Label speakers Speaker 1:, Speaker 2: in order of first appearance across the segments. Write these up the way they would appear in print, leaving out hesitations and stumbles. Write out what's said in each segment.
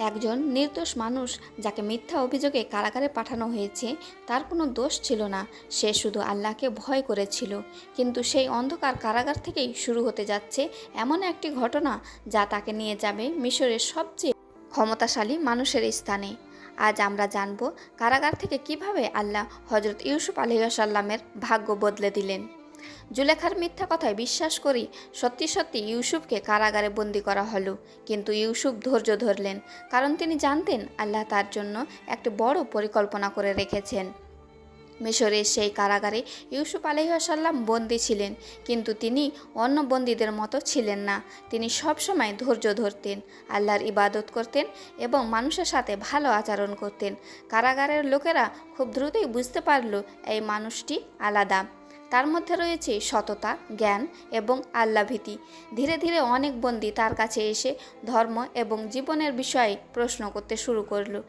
Speaker 1: একজন নির্দোষ মানুষ যাকে মিথ্যা অভিযোগে কারাগারে পাঠানো হয়েছে, তার কোনো দোষ ছিল না। সে শুধু আল্লাহকে ভয় করেছিল। কিন্তু সেই অন্ধকার কারাগার থেকেই শুরু হতে যাচ্ছে এমন একটি ঘটনা যা তাকে নিয়ে যাবে মিশরের সবচেয়ে ক্ষমতাশালী মানুষের স্থানে। আজ আমরা জানব কারাগার থেকে কিভাবে আল্লাহ হজরত ইউসুফ আলাইহিসসালামের ভাগ্য বদলে দিলেন। জুলেখার মিথ্যা কথায় বিশ্বাস করি সত্যি সত্যি ইউসুফকে কারাগারে বন্দি করা হলো। কিন্তু ইউসুফ ধৈর্য ধরলেন, কারণ তিনি জানতেন আল্লাহ তার জন্য একটি বড় পরিকল্পনা করে রেখেছেন। মিশরের সেই কারাগারে ইউসুফ আলাইহিসসালাম বন্দী ছিলেন, কিন্তু তিনি অন্য বন্দীদের মতো ছিলেন না। তিনি সবসময় ধৈর্য ধরতেন, আল্লাহর ইবাদত করতেন এবং মানুষের সাথে ভালো আচরণ করতেন। কারাগারের লোকেরা খুব দ্রুতই বুঝতে পারল এই মানুষটি আলাদা। তার মধ্যে রয়েছে সততা, জ্ঞান এবং আল্লাহভীতি। ধীরে ধীরে অনেক বন্দী তার কাছে এসে ধর্ম এবং জীবনের বিষয়ে প্রশ্ন করতে শুরু করলো।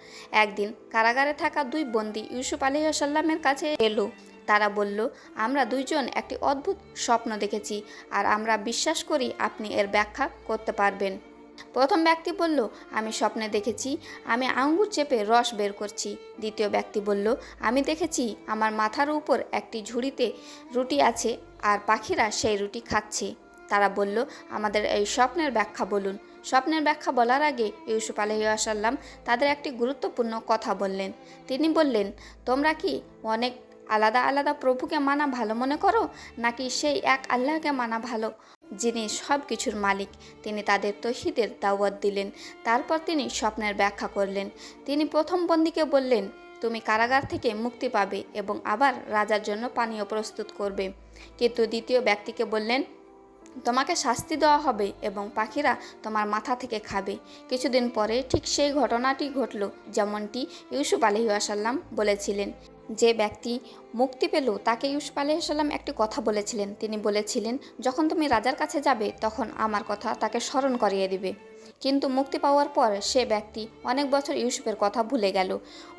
Speaker 1: একদিন কারাগারে থাকা দুই বন্দী ইউসুফ আলাইহিসসালামের কাছে এলো। তারা বলল, আমরা দুইজন একটি অদ্ভুত স্বপ্ন দেখেছি, আর আমরা বিশ্বাস করি আপনি এর ব্যাখ্যা করতে পারবেন। প্রথম ব্যক্তি বলল, আমি স্বপ্নে দেখেছি আমি আঙ্গুর চেপে রস বের করছি। দ্বিতীয় ব্যক্তি বলল, আমি দেখেছি আমার মাথার উপর একটি ঝুড়িতে রুটি আছে আর পাখিরা সেই রুটি খাচ্ছে। তারা বলল, আমাদের এই স্বপ্নের ব্যাখ্যা বলুন। স্বপ্নের ব্যাখ্যা বলার আগে ইউসুফ আলাইহিসসালাম তাদের একটি গুরুত্বপূর্ণ কথা বললেন। তিনি বললেন, তোমরা কি অনেক আলাদা আলাদা প্রভুকে মানা ভালো মনে করো, নাকি সেই এক আল্লাহকে মানা ভালো, যিনি সব কিছুর মালিক? তিনি তাদের তৌহিদের দাওয়াত দিলেন। তারপর তিনি স্বপ্নের ব্যাখ্যা করলেন। তিনি প্রথম বন্দীকে বললেন, তুমি কারাগার থেকে মুক্তি পাবে এবং আবার রাজার জন্য পানীয় প্রস্তুত করবে। কিন্তু দ্বিতীয় ব্যক্তিকে বললেন, তোমাকে শাস্তি দেওয়া হবে এবং পাখিরা তোমার মাথা থেকে খাবে। কিছুদিন পরে ঠিক সেই ঘটনাটি ঘটল যেমনটি ইউসুফ আলাইহিসসালাম বলেছিলেন। যে ব্যক্তি মুক্তি পেল তাকে ইউসুফ আলাইহিসসালাম একটি কথা বলেছিলেন। তিনি বলেছিলেন, যখন তুমি রাজার কাছে যাবে তখন আমার কথা তাকে স্মরণ করিয়ে দিবে। কিন্তু মুক্তি পাওয়ার পর সে ব্যক্তি অনেক বছর ইউসুফের কথা ভুলে গেল।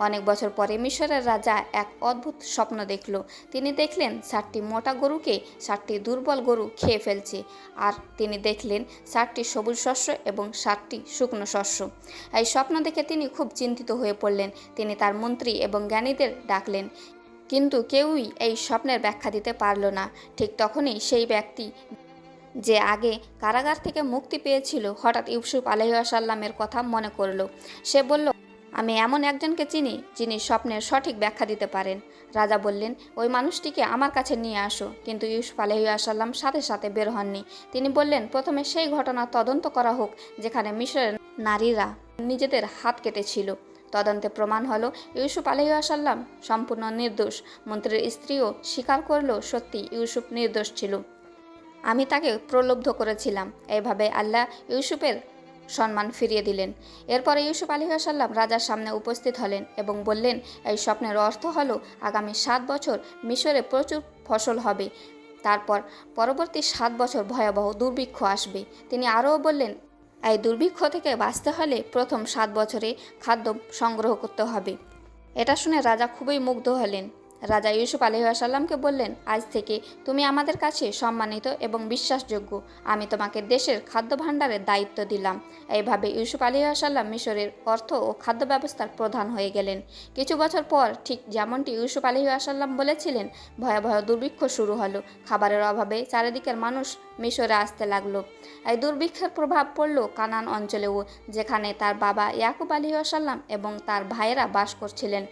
Speaker 1: অনেক বছর পরে মিশরের রাজা এক অদ্ভুত স্বপ্ন দেখল। তিনি দেখলেন 7টি মোটা গরুকে 7টি দুর্বল গরু খেয়ে ফেলছে, আর তিনি দেখলেন 7টি সবুজ শস্য এবং 7টি শুকনো শস্য। এই স্বপ্ন দেখে তিনি খুব চিন্তিত হয়ে পড়লেন। তিনি তার মন্ত্রী এবং জ্ঞানীদের ডাকলেন, কিন্তু কেউই এই স্বপ্নের ব্যাখ্যা দিতে পারল না। ঠিক তখনই সেই ব্যক্তি যে আগে কারাগার থেকে মুক্তি পেয়েছিল হঠাৎ ইউসুফ আলাইহিসসালামের কথা মনে করল। সে বলল, আমি এমন একজনকে চিনি যিনি স্বপ্নের সঠিক ব্যাখ্যা দিতে পারেন। রাজা বললেন, ওই মানুষটিকে আমার কাছে নিয়ে আসো। কিন্তু ইউসুফ আলাইহিসসালাম সাথে সাথে বের হননি। তিনি বললেন, প্রথমে সেই ঘটনা তদন্ত করা হোক যেখানে মিশরের নারীরা নিজেদের হাত কেটেছিল। তদন্তে প্রমাণ হলো ইউসুফ আলাইহিসসালাম সম্পূর্ণ নির্দোষ। মন্ত্রীর স্ত্রীও স্বীকার করল সত্যি ইউসুফ নির্দোষ ছিল। আমি তাকে প্রলুব্ধ করেছিলাম। এইভাবে আল্লাহ ইউসুফের সম্মান ফিরিয়ে দিলেন। এরপরে ইউসুফ আলাইহিসসালাম রাজার সামনে উপস্থিত হলেন এবং বললেন, এই স্বপ্নের অর্থ হলো আগামী 7 বছর মিশরে প্রচুর ফসল হবে। তারপর পরবর্তী 7 বছর ভয়াবহ দুর্ভিক্ষ আসবে। তিনি আরও বললেন, এই দুর্ভিক্ষ থেকে বাঁচতে হলে প্রথম 7 বছরে খাদ্য সংগ্রহ করতে হবে। এটা শুনে রাজা খুবই মুগ্ধ হলেন। রাজা ইউসুফ আলাইহিসসালামকে বললেন, আজ থেকে তুমি আমাদের কাছে সম্মানিত এবং বিশ্বাসযোগ্য। আমি তোমাকে দেশের খাদ্য ভাণ্ডারের দায়িত্ব দিলাম। এইভাবে ইউসুফ আলাইহিসসালাম মিশরের অর্থ ও খাদ্য ব্যবস্থার প্রধান হয়ে গেলেন। কিছু বছর পর ঠিক যেমনটি ইউসুফ আলাইহিসসালাম বলেছিলেন, ভয়াবহ দুর্ভিক্ষ শুরু হলো। খাবারের অভাবে চারিদিকের মানুষ মিশরে আসতে লাগলো। এই দুর্ভিক্ষের প্রভাব পড়ল কানান অঞ্চলেও, যেখানে তার বাবা ইয়াকুব আলাইহিসসালাম এবং তার ভাইয়েরা বাস করছিলেন।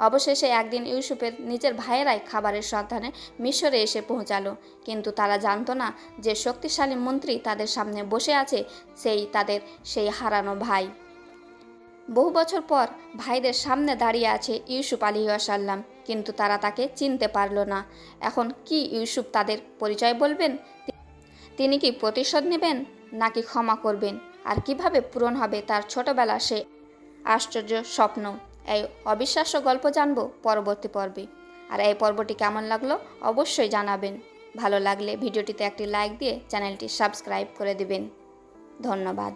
Speaker 1: অবশেষে একদিন ইউসুফের নিজের ভাইয়েরাই খাবারের সন্ধানে মিশরে এসে পৌঁছালো। কিন্তু তারা জানতো না যে শক্তিশালী মন্ত্রী তাদের সামনে বসে আছে, তাদের সেই হারানো ভাই। বহু বছর পর ভাইদের সামনে দাঁড়িয়ে আছে ইউসুফ আলাইহিসসালাম, কিন্তু তারা তাকে চিনতে পারল না। এখন কি ইউসুফ তাদের পরিচয় বলবেন? তিনি কি প্রতিশোধ নেবেন নাকি ক্ষমা করবেন? আর কিভাবে পূরণ হবে তার ছোটবেলা সে আশ্চর্য স্বপ্ন? এই অবিশ্বাস্য গল্প জানবো পরবর্তী পর্বে। আর এই পর্বটি কেমন লাগলো অবশ্যই জানাবেন। ভালো লাগলে ভিডিওটিতে একটি লাইক দিয়ে চ্যানেলটি সাবস্ক্রাইব করে দিবেন। ধন্যবাদ।